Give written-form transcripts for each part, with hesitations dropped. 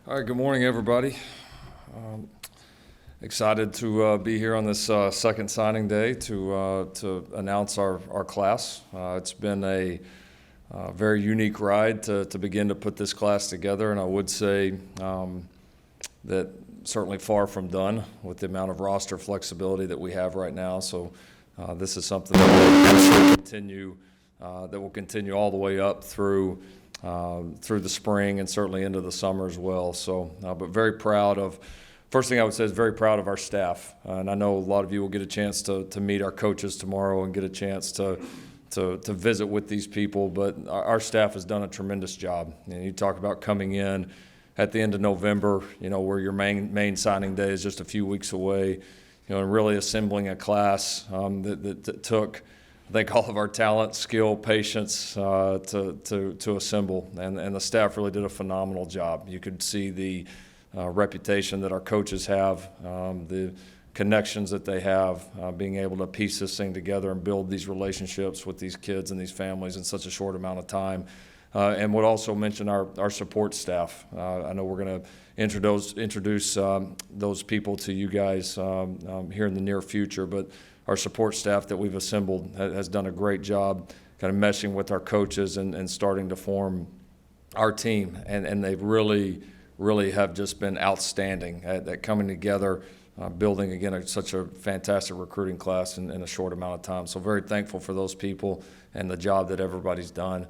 All right, good morning, everybody. Excited to be here on this second signing day to announce our class. It's been a very unique ride to begin to put this class together, and I would say that certainly far from done with the amount of roster flexibility that we have right now. So this is something that will continue all the way up through the spring and certainly into the summer as well. So, but very proud of. First thing I would say is very proud of our staff, and I know a lot of you will get a chance to meet our coaches tomorrow and get a chance to visit with these people. But our staff has done a tremendous job. You talk about coming in at the end of November, where your main signing day is just a few weeks away, and really assembling a class that took, I think, all of our talent, skill, patience to assemble, and the staff really did a phenomenal job. You could see the reputation that our coaches have, the connections that they have, being able to piece this thing together and build these relationships with these kids and these families in such a short amount of time. And would also mention our support staff. I know we're going to introduce those people to you guys here in the near future, but our support staff that we've assembled has done a great job kind of meshing with our coaches and starting to form our team. And they've really have just been outstanding at coming together, building, again, such a fantastic recruiting class in a short amount of time. So very thankful for those people and the job that everybody's done.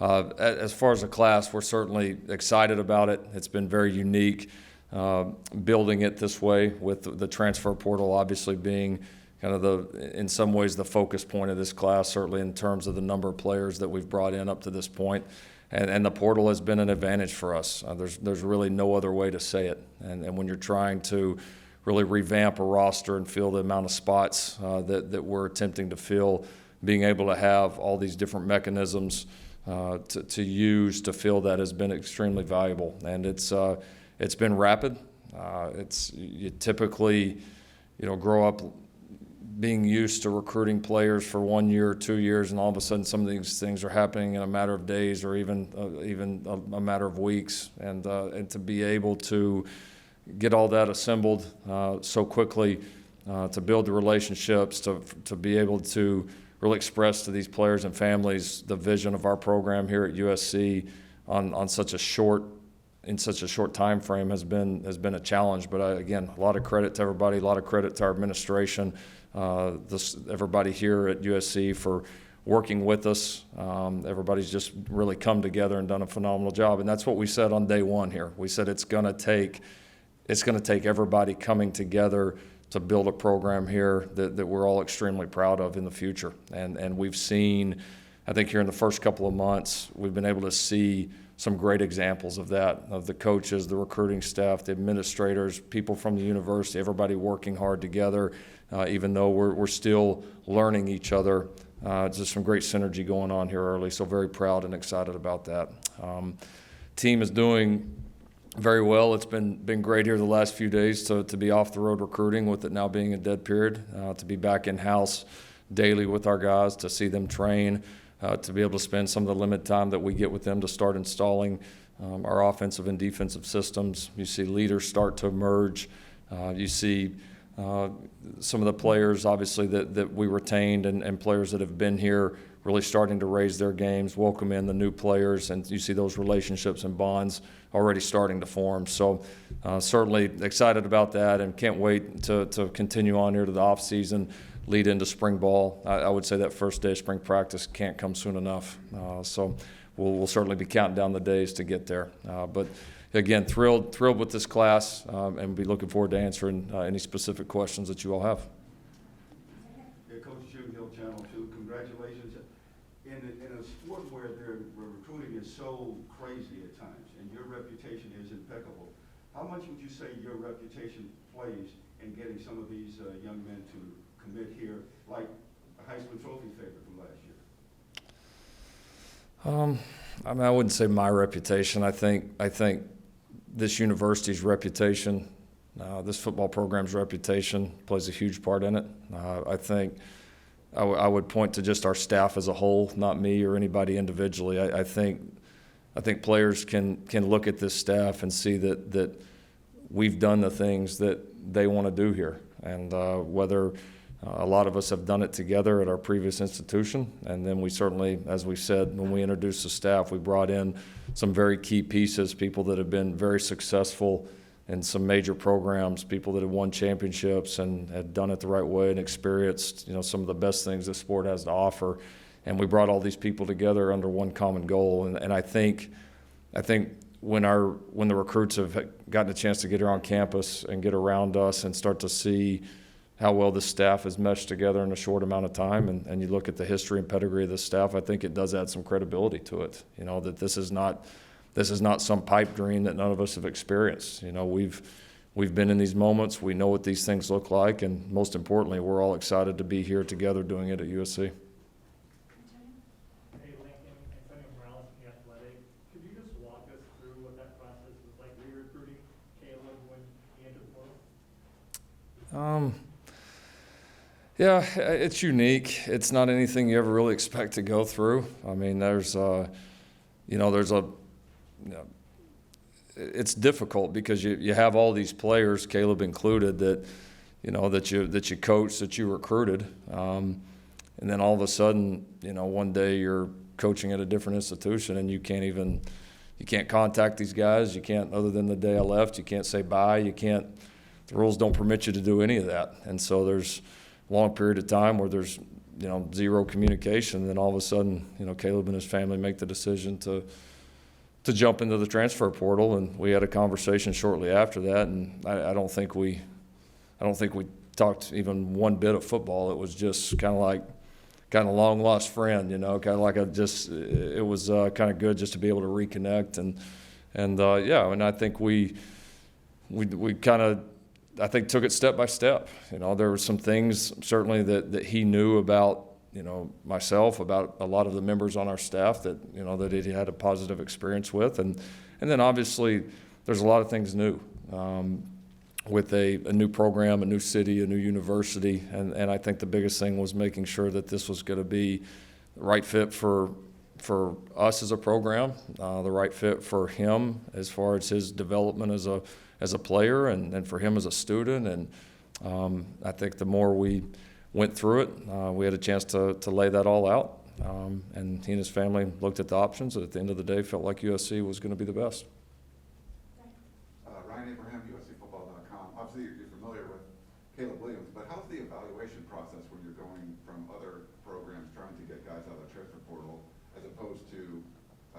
As far as the class, we're certainly excited about it. It's been very unique building it this way, with the transfer portal obviously being kind of in some ways the focus point of this class, certainly in terms of the number of players that we've brought in up to this point. And the portal has been an advantage for us. There's really no other way to say it. And when you're trying to really revamp a roster and fill the amount of spots that we're attempting to fill, being able to have all these different mechanisms to use to fill that has been extremely valuable. And it's been rapid. You typically grow up being used to recruiting players for 1 year or 2 years, and all of a sudden some of these things are happening in a matter of days or even a matter of weeks, and to be able to get all that assembled so quickly, to build the relationships, to be able to really express to these players and families the vision of our program here at USC in such a short time frame has been a challenge. But again, a lot of credit to everybody, a lot of credit to our administration, everybody here at USC for working with us. Everybody's just really come together and done a phenomenal job, and that's what we said on day one here. We said it's going to take everybody coming together to build a program here that we're all extremely proud of in the future. And we've seen, I think here in the first couple of months, we've been able to see some great examples of that, of the coaches, the recruiting staff, the administrators, people from the university, everybody working hard together, even though we're still learning each other. Just some great synergy going on here early, so very proud and excited about that. Team is doing very well. It's been great here the last few days to be off the road recruiting, with it now being a dead period, to be back in-house daily with our guys, to see them train, to be able to spend some of the limited time that we get with them to start installing our offensive and defensive systems. You see leaders start to emerge. You see some of the players, obviously, that we retained and players that have been here really starting to raise their games, welcome in the new players, and you see those relationships and bonds already starting to form. So certainly excited about that, and can't wait to continue on here to the off season, lead into spring ball. I would say that first day of spring practice can't come soon enough. So we'll certainly be counting down the days to get there. But again, thrilled with this class, and be looking forward to answering any specific questions that you all have. Yeah, Coach Jim Hill, Channel 2, congratulations. In a sport where recruiting is so crazy at times, and your reputation is impeccable, how much would you say your reputation plays in getting some of these young men to commit here, like a Heisman Trophy favorite from last year? I wouldn't say my reputation. I think this university's reputation, this football program's reputation plays a huge part in it. I think I would point to just our staff as a whole, not me or anybody individually. I think I think players can look at this staff and see that we've done the things that they want to do here. And whether a lot of us have done it together at our previous institution, and then we certainly, as we said, when we introduced the staff, we brought in some very key pieces, people that have been very successful in some major programs, people that have won championships and had done it the right way and experienced, some of the best things the sport has to offer. And we brought all these people together under one common goal. And I think when the recruits have gotten a chance to get here on campus and get around us and start to see how well the staff has meshed together in a short amount of time, and you look at the history and pedigree of the staff, I think it does add some credibility to it. That this is not some pipe dream that none of us have experienced. We've been in these moments. We know what these things look like, and most importantly, we're all excited to be here together doing it at USC. Hey, Lincoln, Antonio Morales from The Athletic. Could you just walk us through what that process was like re-recruiting Caleb when he entered the portal? Yeah, it's unique. It's not anything you ever really expect to go through. I mean, it's difficult because you have all these players, Caleb included, that you coached, that you recruited, and then all of a sudden, one day you're coaching at a different institution and you can't contact these guys. You can't, other than the day I left, you can't say bye. The rules don't permit you to do any of that, and so there's a long period of time where there's zero communication. And then all of a sudden, Caleb and his family make the decision to jump into the transfer portal, and we had a conversation shortly after that. And I don't think we talked even one bit of football. It was just kind of long lost friend, kind of like it was kind of good just to be able to reconnect and I think we kind of. I think took it step by step. There were some things certainly that he knew about, myself, about a lot of the members on our staff that he had a positive experience with, and then obviously there's a lot of things new with a new program, a new city, a new university, and I think the biggest thing was making sure that this was going to be the right fit for us as a program, the right fit for him as far as his development as a player and for him as a student. And I think the more we went through it, we had a chance to lay that all out. And he and his family looked at the options, and at the end of the day felt like USC was going to be the best. Ryan Abraham, USCFootball.com. Obviously, you're familiar with Caleb Williams, but how's the evaluation process when you're going from other programs trying to get guys out of the transfer portal as opposed to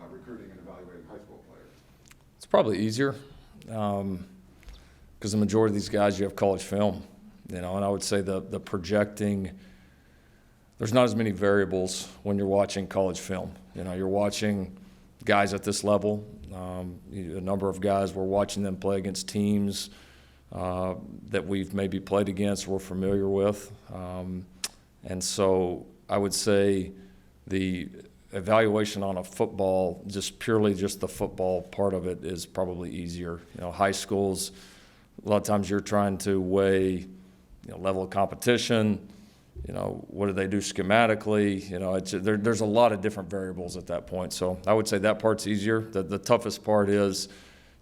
recruiting and evaluating high school players? It's probably easier. Because the majority of these guys, you have college film, and I would say the projecting, there's not as many variables when you're watching college film. You're watching guys at this level. A number of guys, we're watching them play against teams that we've maybe played against, we're familiar with. And so I would say the evaluation on a football, just the football part of it is probably easier. High schools, a lot of times you're trying to weigh, level of competition, what do they do schematically? There's a lot of different variables at that point. So I would say that part's easier. The toughest part is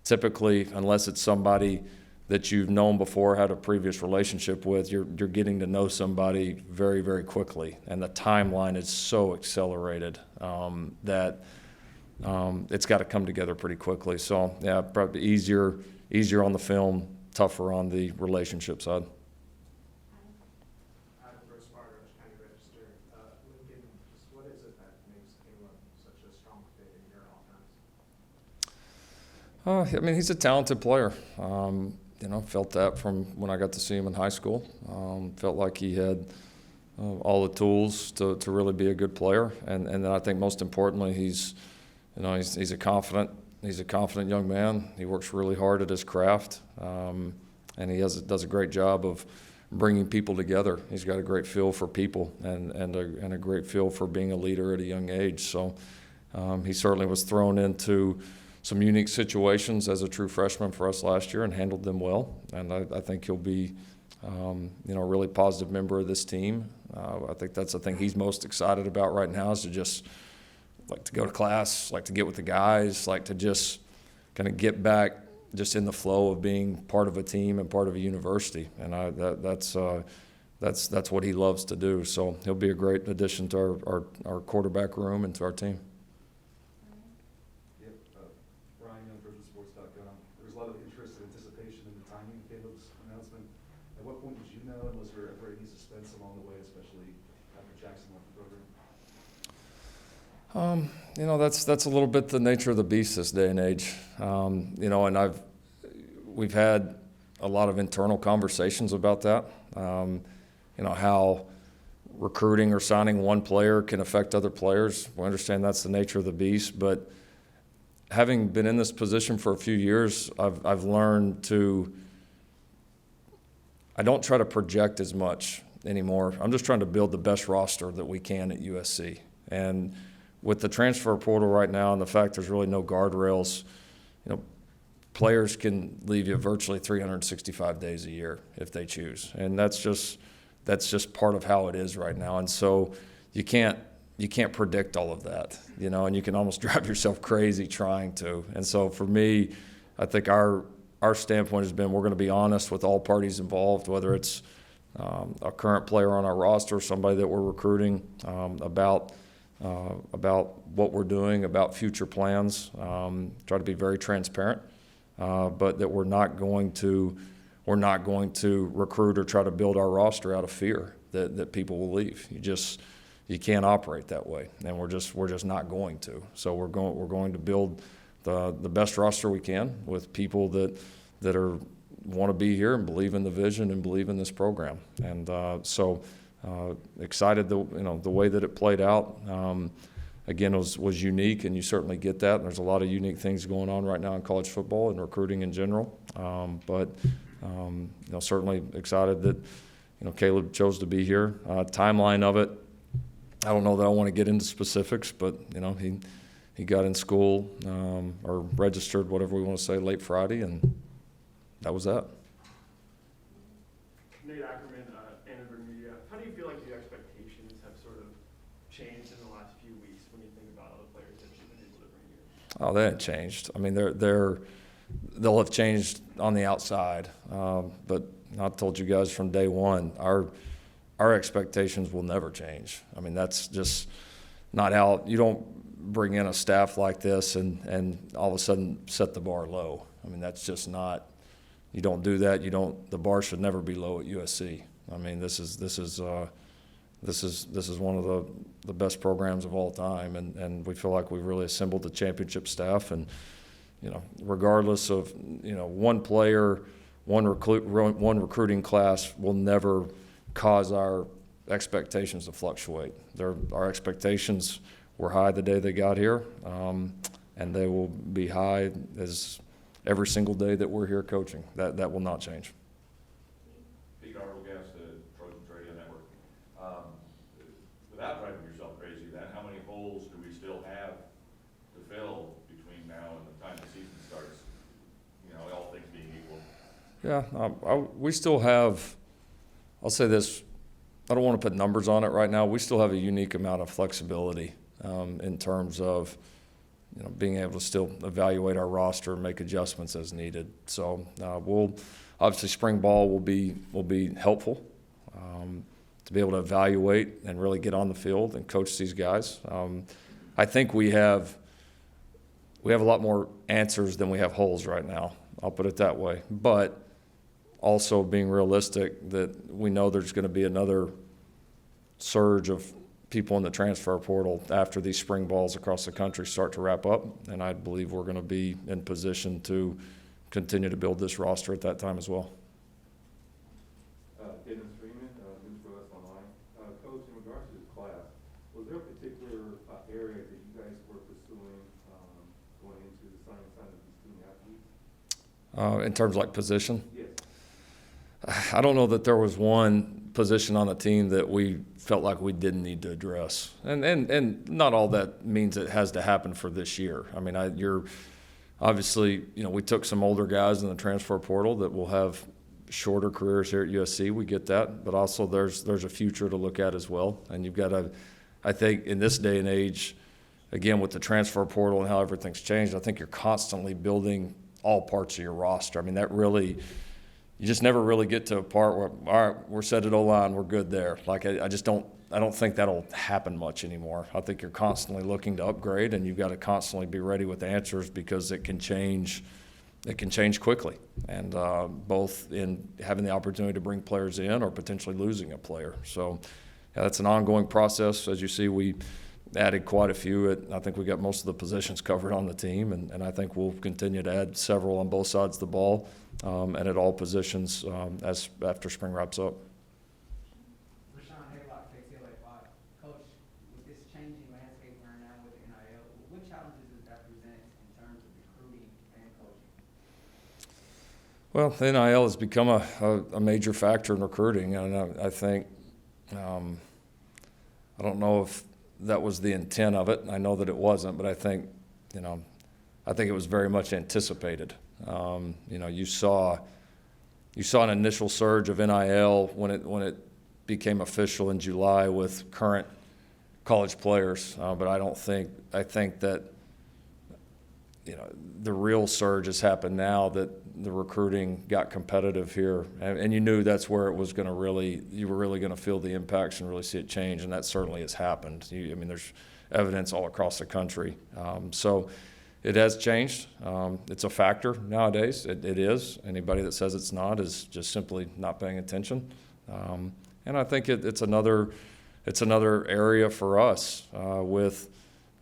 typically, unless it's somebody that you've known before, had a previous relationship with, you're getting to know somebody very, very quickly. And the timeline is so accelerated that it's got to come together pretty quickly. So, yeah, probably easier on the film, tougher on the relationship side. Lincoln, just what is it that makes Caleb such a strong fit in your offense? He's a talented player. Felt that from when I got to see him in high school. Felt like he had all the tools to really be a good player. And then I think most importantly, he's a confident young man. He works really hard at his craft, and he does a great job of bringing people together. He's got a great feel for people and a great feel for being a leader at a young age. So he certainly was thrown into some unique situations as a true freshman for us last year and handled them well. And I think he'll be, a really positive member of this team. I think that's the thing he's most excited about right now, is to just like to go to class, like to get with the guys, like to just kind of get back just in the flow of being part of a team and part of a university. And that's what he loves to do. So he'll be a great addition to our quarterback room and to our team. Yep, Ryan Young, VirtualSports.com. There's a lot of interest and anticipation in the timing of Caleb's announcement. At what point did you know, and was there ever any suspense along the way, especially after Jackson left the program? That's a little bit the nature of the beast this day and age. And we've had a lot of internal conversations about that. How recruiting or signing one player can affect other players. We understand that's the nature of the beast, but having been in this position for a few years, I've learned I don't try to project as much anymore. I'm just trying to build the best roster that we can at USC. And with the transfer portal right now and the fact there's really no guardrails, players can leave you virtually 365 days a year if they choose. And that's just part of how it is right now. And so you can't predict all of that, and you can almost drive yourself crazy trying to. And so for me, I think our standpoint has been we're going to be honest with all parties involved, whether it's a current player on our roster, somebody that we're recruiting, about what we're doing, about future plans. Try to be very transparent, but that we're not going to recruit or try to build our roster out of fear that people will leave. You can't operate that way, and we're just not going to. So we're going to build the best roster we can with people that want to be here and believe in the vision and believe in this program. And so excited the way that it played out. Again, was unique, and you certainly get that. And there's a lot of unique things going on right now in college football and recruiting in general. But certainly excited that Caleb chose to be here. Timeline of it, I don't know that I want to get into specifics, but he got in school or registered, whatever we want to say, late Friday, and that was that. Nate Ackerman, Annenberg Media. How do you feel like the expectations have sort of changed in the last few weeks when you think about all the players that you've been able to bring here? Oh, they haven't changed. I mean, they'll have changed on the outside, but I told you guys from day one, our expectations will never change. I mean, that's just not how you don't bring in a staff like this and all of a sudden set the bar low. I mean, that's just not. You don't do that. The bar should never be low at USC. I mean, this is one of the best programs of all time, and we feel like we've really assembled the championship staff. And regardless of one player, one recruiting class will never cause our expectations to fluctuate. Our expectations were high the day they got here, and they will be high as every single day that we're here coaching. That will not change. Pete Garble, Gas, Trojans Radio Network. Without driving yourself crazy, then how many holes do we still have to fill between now and the time the season starts? All things being equal. Yeah, we still have. I'll say this. I don't want to put numbers on it right now. We still have a unique amount of flexibility in terms of being able to still evaluate our roster and make adjustments as needed. So we'll obviously spring ball will be helpful to be able to evaluate and really get on the field and coach these guys. I think we have a lot more answers than we have holes right now. I'll put it that way. But also being realistic that we know there's going to be another surge of people in the transfer portal after these spring balls across the country start to wrap up, and I believe we're going to be in position to continue to build this roster at that time as well. Dennis Freeman, News for Us Online. Coach, in regards to this class, was there a particular area that you guys were pursuing going into the signing of these student athletes? In terms of like position? Yes. I don't know that there was one position on the team that we felt like we didn't need to address. And not all that means it has to happen for this year. I mean, you're obviously, we took some older guys in the transfer portal that will have shorter careers here at USC. We get that. But also there's a future to look at as well. And you've got to, I think in this day and age, again, with the transfer portal and how everything's changed, I think you're constantly building all parts of your roster. I mean, that really, you just never really get to a part where, all right, we're set at O-line, we're good there. Like, I don't think that'll happen much anymore. I think you're constantly looking to upgrade, and you've got to constantly be ready with answers because it can change quickly. And both in having the opportunity to bring players in or potentially losing a player. So yeah, that's an ongoing process. As you see, we added quite a few. I think we got most of the positions covered on the team, and I think we'll continue to add several on both sides of the ball and at all positions after spring wraps up. Coach, with this changing landscape we're in now with NIL, what challenges does that present in terms of recruiting and coaching? Well, the NIL has become a major factor in recruiting, and I think I don't know if that was the intent of it. I know that it wasn't, but I think it was very much anticipated. You saw an initial surge of NIL when it became official in July with current college players, but I think that the real surge has happened now that the recruiting got competitive here, and you knew that's where it was going to you were really going to feel the impacts and really see it change, and that certainly has happened. There's evidence all across the country. So it has changed. It's a factor nowadays. It is. Anybody that says it's not is just simply not paying attention. And I think it's another area for us with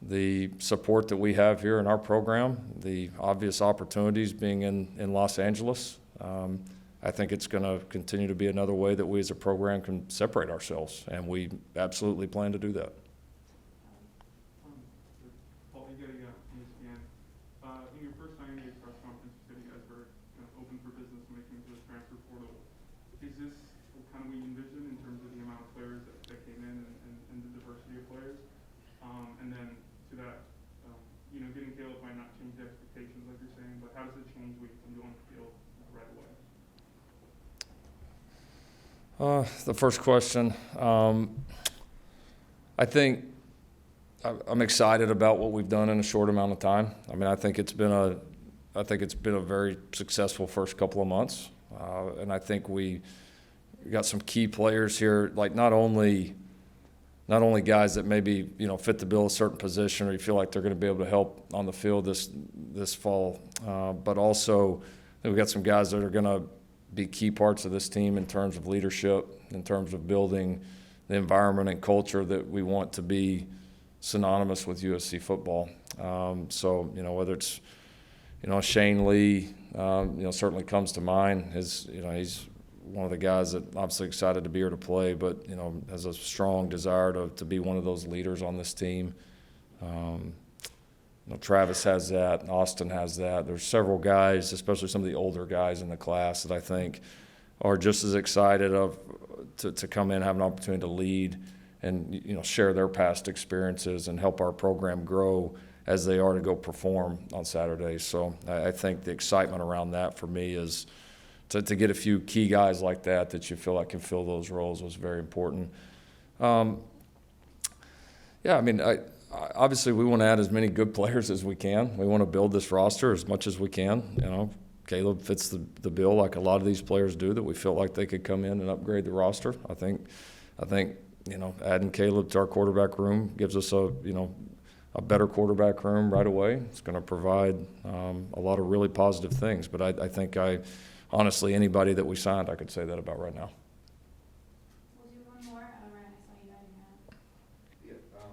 the support that we have here in our program, the obvious opportunities being in Los Angeles. I think it's going to continue to be another way that we as a program can separate ourselves, and we absolutely plan to do that. Paul, you getting ESPN. In your first 90-day press conference, you said you guys were open for business when it came to the transfer portal. Is this kind of what you envision in terms of the amount of players that came in and the diversity of players? And then to that, getting Caleb might not change the expectations like you're saying, but how does it change when you on the field right away? The first question, I think I'm excited about what we've done in a short amount of time. I think it's been a very successful first couple of months, and I think we got some key players here, like not only guys that maybe fit the bill a certain position or you feel like they're going to be able to help on the field this fall, but also we got some guys that are going to be key parts of this team in terms of leadership, in terms of building the environment and culture that we want to be synonymous with USC football. So whether it's Shane Lee, certainly comes to mind. He's one of the guys that obviously excited to be here to play, but has a strong desire to be one of those leaders on this team. Travis has that, and Austin has that. There's several guys, especially some of the older guys in the class, that I think are just as excited to come in and have an opportunity to lead and share their past experiences and help our program grow as they are to go perform on Saturdays. So I think the excitement around that for me is to get a few key guys like that you feel like can fill those roles was very important. Obviously we want to add as many good players as we can. We want to build this roster as much as we can. Caleb fits the bill like a lot of these players do, that we feel like they could come in and upgrade the roster. I think adding Caleb to our quarterback room gives us a better quarterback room right away. It's going to provide a lot of really positive things. But I think honestly, anybody that we signed, I could say that about right now. We'll do one more. Ryan, I saw you guys now.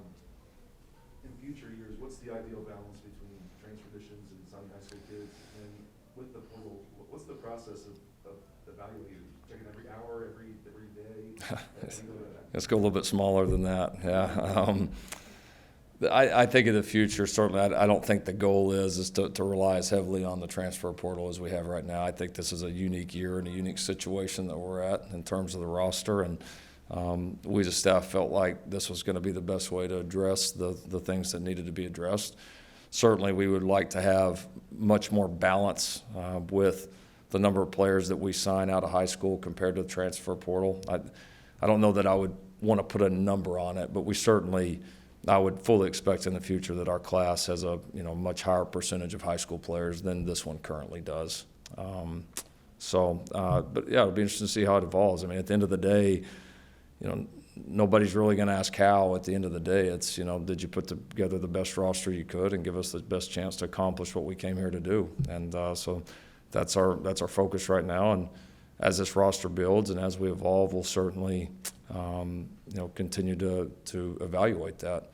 In future years, what's the ideal balance between transfer additions and signing high school kids? And with the portal, what's the process of evaluating? Checking every hour, every day? Let's go a little bit smaller than that. Yeah. I think in the future, certainly, I don't think the goal is to rely as heavily on the transfer portal as we have right now. I think this is a unique year and a unique situation that we're at in terms of the roster, and we as a staff felt like this was going to be the best way to address the things that needed to be addressed. Certainly, we would like to have much more balance with the number of players that we sign out of high school compared to the transfer portal. I don't know that I would want to put a number on it, but we certainly I would fully expect in the future that our class has a much higher percentage of high school players than this one currently does. But yeah, it'll be interesting to see how it evolves. I mean, at the end of the day, nobody's really going to ask how. At the end of the day, it's did you put together the best roster you could and give us the best chance to accomplish what we came here to do? And so that's our focus right now. And as this roster builds and as we evolve, we'll certainly continue to evaluate that.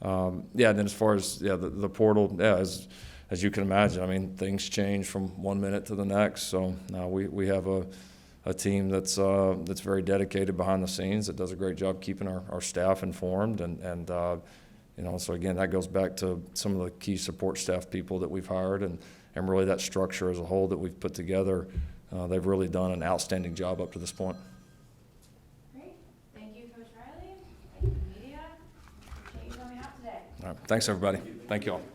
And then as far as the portal, as you can imagine, I mean, things change from one minute to the next. So we have a team that's very dedicated behind the scenes, that does a great job keeping our staff informed, and so again, that goes back to some of the key support staff people that we've hired, and really that structure as a whole that we've put together. They've really done an outstanding job up to this point. Great. Thank you, Coach Riley. Thank you, media. Appreciate you coming out today. All right, thanks everybody. Thank you all.